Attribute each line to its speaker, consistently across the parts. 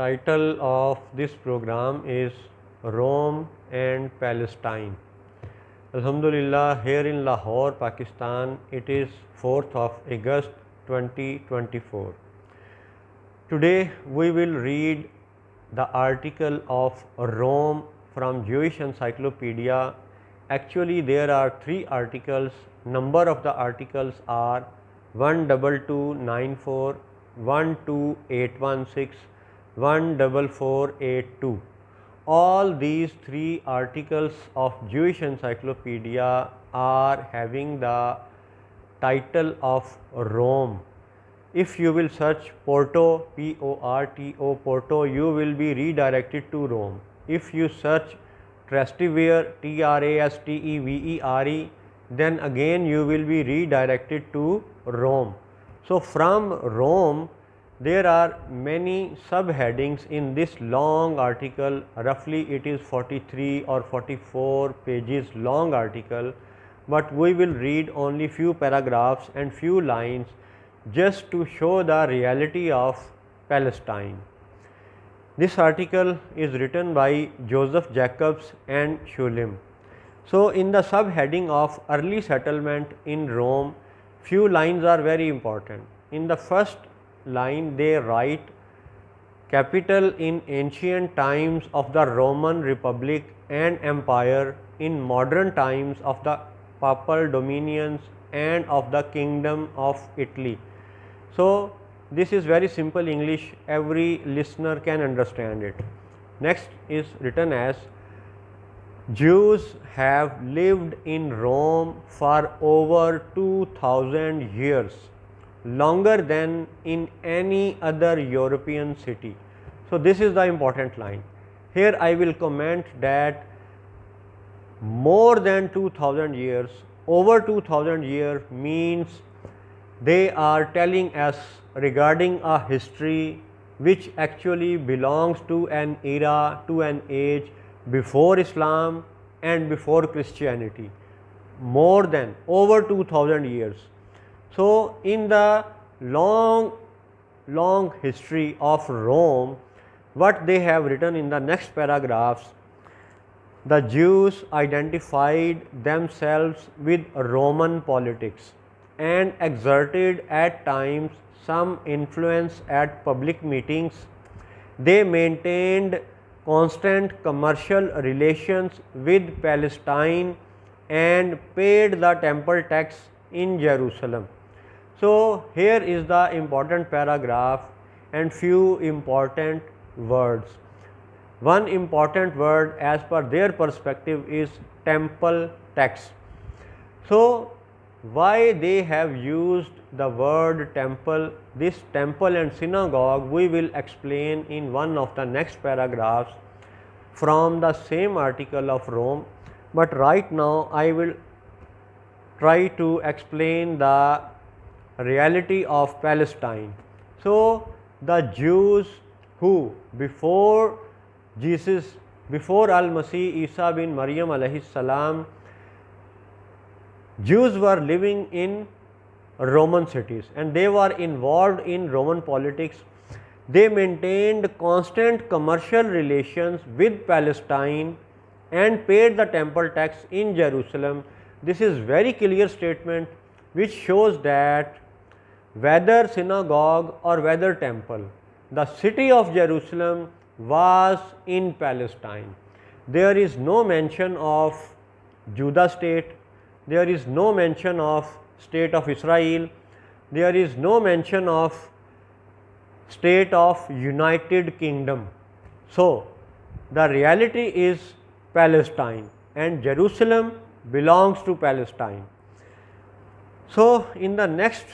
Speaker 1: title of this program is Rome and Palestine. Alhamdulillah, here in Lahore, Pakistan, it is 4th of August 2024. Today we will read the article of Rome from Jewish Encyclopedia. Actually, there are 3 articles. Number of the articles are 12294, 12816, 14482. All these 3 articles of Jewish Encyclopedia are having the title of Rome. If you will search Porto, P-O-R-T-O, Porto, you will be redirected to Rome. If you search Trastevere, T-R-A-S-T-E-V-E-R-E, then again you will be redirected to Rome. So from Rome, there are many subheadings in this long article. Roughly it is 43 or 44 pages long article, but we will read only few paragraphs and few lines just to show the reality of Palestine. This article is written by Joseph Jacobs and Shulim. So in the subheading of early settlement in Rome, few lines are very important. In the first line they write, capital in ancient times of the Roman Republic and Empire, in modern times of the papal dominions and of the Kingdom of Italy. So this is very simple English, every listener can understand it. Next is written as, Jews have lived in Rome for over 2000 years, longer than in any other European city. So this is the important line. Here I will comment that more than 2000 years, over 2000 years means they are telling us regarding a history which actually belongs to an era, to an age before Islam and before Christianity, more than over 2000 years. So in the long history of Rome, what they have written in the next paragraphs, the Jews identified themselves with Roman politics and exerted at times some influence at public meetings. They maintained constant commercial relations with Palestine and paid the temple tax in Jerusalem. So here is the important paragraph and few important words. One important word as per their perspective is temple tax. So why they have used the word temple, this temple and synagogue we will explain in one of the next paragraphs from the same article of Rome, but right now I will try to explain the reality of Palestine. So the Jews who before Jesus, before Al-Masih Isa bin Maryam alayhi salam, Jews were living in Roman cities and they were involved in Roman politics. They maintained constant commercial relations with Palestine and paid the temple tax in Jerusalem. This is very clear statement which shows that whether synagogue or whether temple, the city of Jerusalem was in Palestine. There is no mention of Judah state, there is no mention of state of Israel, there is no mention of state of United Kingdom. So the reality is Palestine and Jerusalem belongs to Palestine. So in the next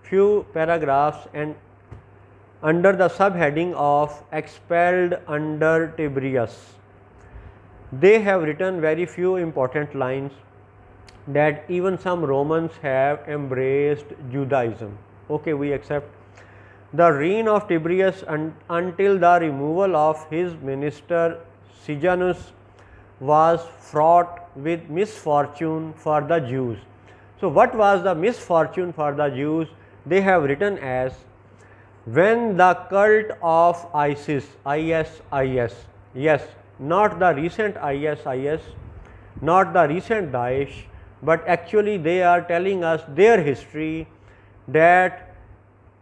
Speaker 1: few paragraphs and under the subheading of expelled under Tiberius, they have written very few important lines that even some Romans have embraced Judaism. Okay, we accept. The reign of Tiberius until the removal of his minister Sejanus was fraught with misfortune for the Jews. So what was the misfortune for the Jews? They have written as, when the cult of ISIS, yes, not the recent ISIS, not the recent Daesh, but actually they are telling us their history, that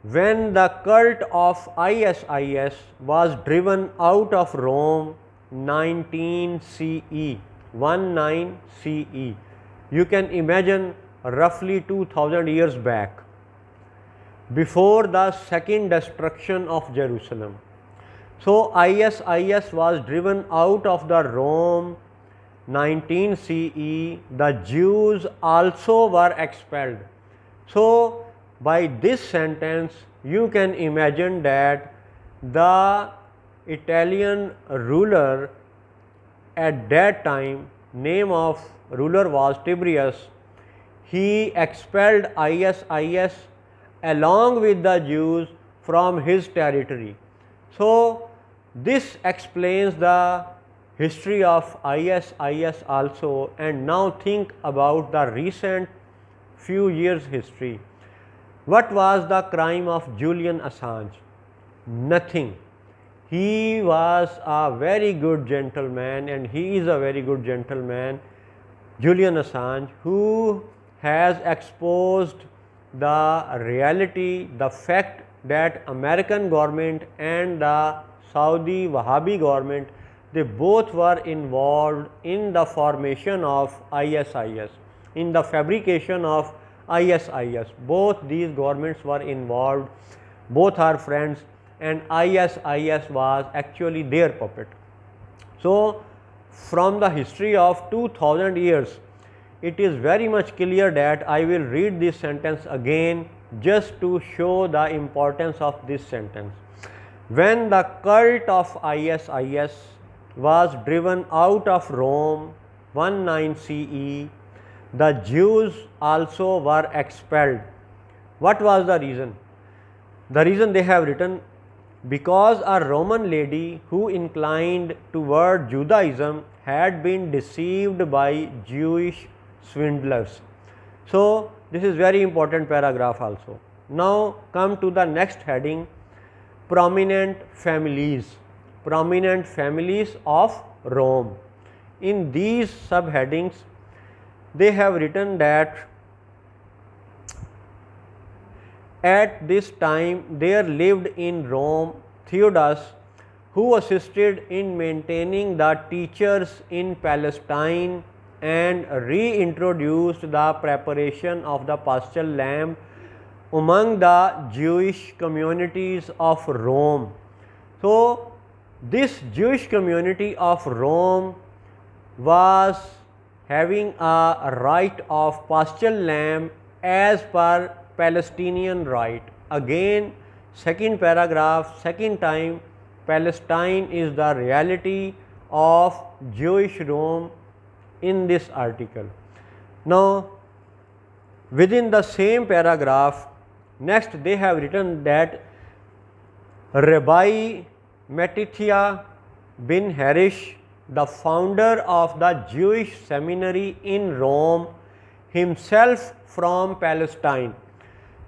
Speaker 1: when the cult of ISIS was driven out of Rome 19 CE, 19 CE, you can imagine roughly 2000 years back, before the second destruction of Jerusalem. So ISIS was driven out of the Rome 19 CE, the Jews also were expelled. So by this sentence you can imagine that the Italian ruler at that time, name of ruler was Tiberius, he expelled ISIS along with the Jews from his territory. So this explains the history of ISIS also. And now think about the recent few years history. What was the crime of Julian Assange? Nothing. He was a very good gentleman, and he is a very good gentleman, Julian Assange, who has exposed the reality, the fact that American government and the Saudi Wahhabi government, they both were involved in the formation of ISIS, in the fabrication of ISIS. Both these governments were involved, both are friends, and ISIS was actually their puppet. So from the history of 2000 years, it is very much clear that I will read this sentence again just to show the importance of this sentence. When the cult of ISIS was driven out of Rome 19 CE, the Jews also were expelled. What was the reason? The reason they have written, because a Roman lady who inclined toward Judaism had been deceived by Jewish swindlers. So this is very important paragraph also. Now come to the next heading, prominent families of Rome. In these subheadings they have written that at this time there lived in Rome Theudas, who assisted in maintaining the teachers in Palestine and reintroduced the preparation of the paschal lamb among the Jewish communities of Rome. So this Jewish community of Rome was having a rite of paschal lamb as per Palestinian rite. Again, second paragraph, second time, Palestine is the reality of Jewish Rome in this article. Now within the same paragraph, next they have written that Rabbi Matithia bin Harish, the founder of the Jewish seminary in Rome, himself from Palestine.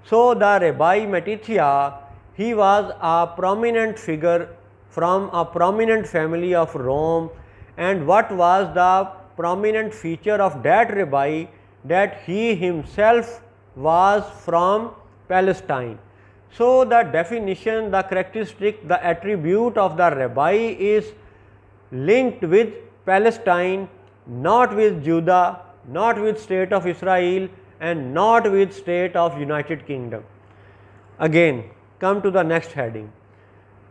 Speaker 1: So the Rabbi Matithia, he was a prominent figure from a prominent family of Rome. And what was the prominent feature of that rabbi? That he himself was from Palestine. So the definition, the characteristic, the attribute of the rabbi is linked with Palestine, not with Judah, not with state of Israel, and not with state of United Kingdom. Again, come to the next heading.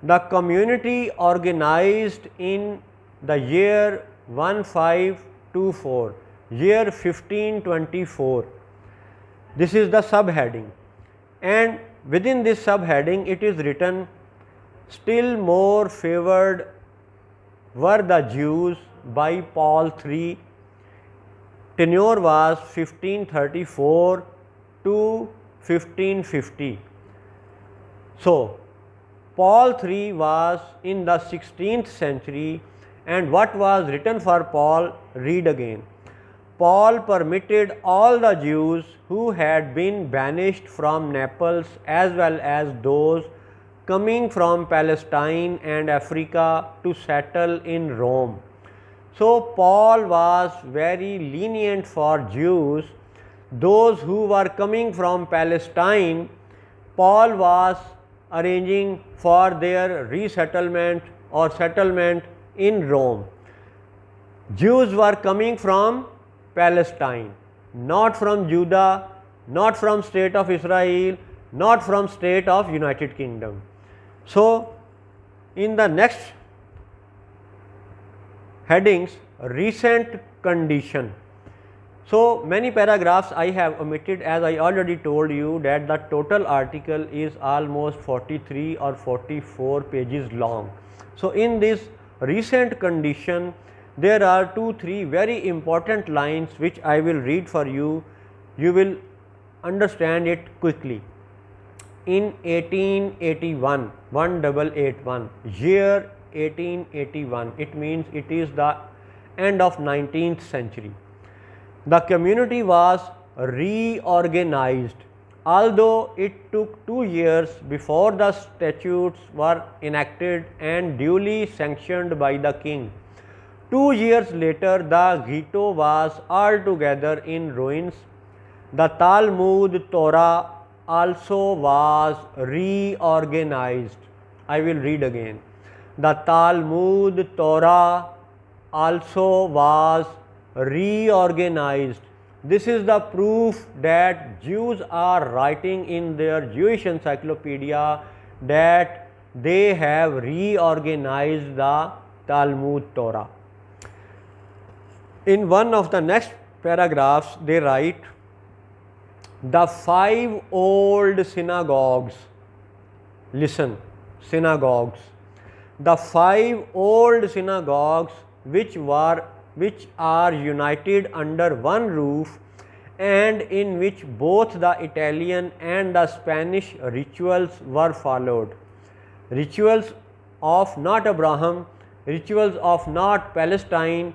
Speaker 1: The community organized in the year 1524, year 1524. This is the subheading, and within this subheading it is written, still more favored were the Jews by Paul III. Tenure was 1534 to 1550. So Paul III was in the 16th century, and what was written for Paul? Read again. Paul permitted all the Jews who had been banished from Naples as well as those coming from Palestine and Africa to settle in Rome. So Paul was very lenient for Jews. Those who were coming from Palestine, Paul was arranging for their resettlement or settlement in Rome. Jews were coming from Palestine, not from Judah, not from state of Israel, not from state of United Kingdom. So in the next headings, recent condition. So many paragraphs I have omitted, as I already told you that the total article is almost 43 or 44 pages long. So in this recent condition, there are 2-3 very important lines which I will read for you. You will understand it quickly. In 1881, 1881, year 1881, it means it is the end of 19th century. The community was reorganized, although it took 2 years before the statutes were enacted and duly sanctioned by the king. 2 years later, the ghetto was altogether in ruins. The Talmud Torah also was reorganized. I will read again. The Talmud Torah also was reorganized. This is the proof that Jews are writing in their Jewish encyclopedia that they have reorganized the Talmud Torah. In one of the next paragraphs, they write, the 5 old synagogues, listen, synagogues, the 5 old synagogues which are united under one roof and in which both the Italian and the Spanish rituals were followed. Rituals of not Abraham, rituals of not Palestine,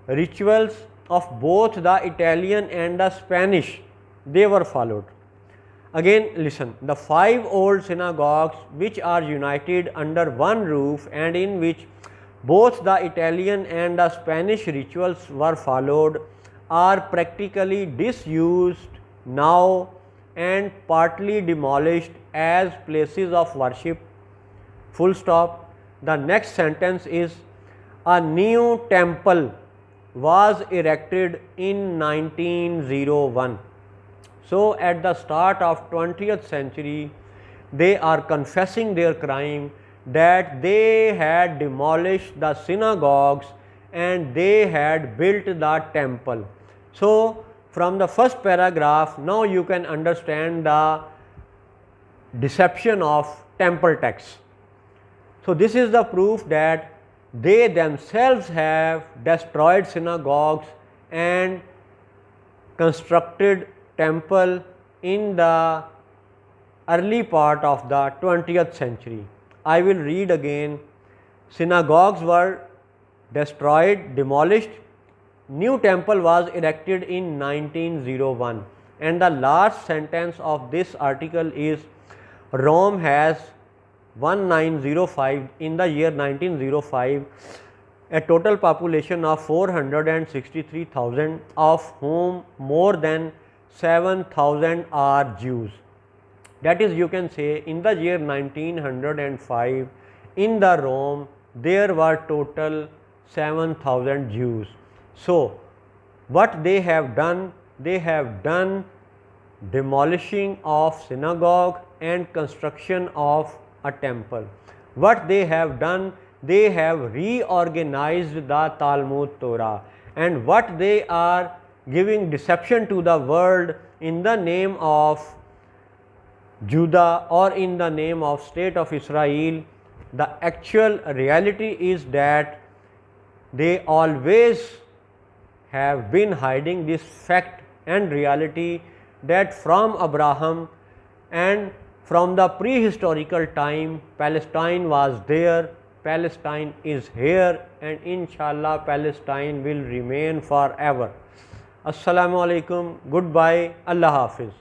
Speaker 1: rituals of both the Italian and the Spanish, they were followed. Again listen, the 5 old synagogues which are united under one roof and in which both the Italian and the Spanish rituals were followed are practically disused now and partly demolished as places of worship. Full stop. The next sentence is, a new temple was erected in 1901. So at the start of 20th century, they are confessing their crime that they had demolished the synagogues and they had built the temple. So from the first paragraph, now you can understand the deception of temple tax. So this is the proof that they themselves have destroyed synagogues and constructed temple in the early part of the 20th century. I will read again. Synagogues were destroyed, demolished. New temple was erected in 1901. And the last sentence of this article is, Rome has 1905, in the year 1905, a total population of 463,000, of whom more than 7,000 are Jews. That is, you can say in the year 1905 in the Rome there were total 7,000 Jews. So what they have done demolishing of synagogue and construction of a temple. What they have done, they have reorganized the Talmud Torah, and what they are giving deception to the world in the name of Judah or in the name of state of Israel. The actual reality is that they always have been hiding this fact and reality that from Abraham and from the prehistorical time Palestine was there, Palestine is here, and inshallah Palestine will remain forever. Assalamu alaikum, goodbye, Allah Hafiz.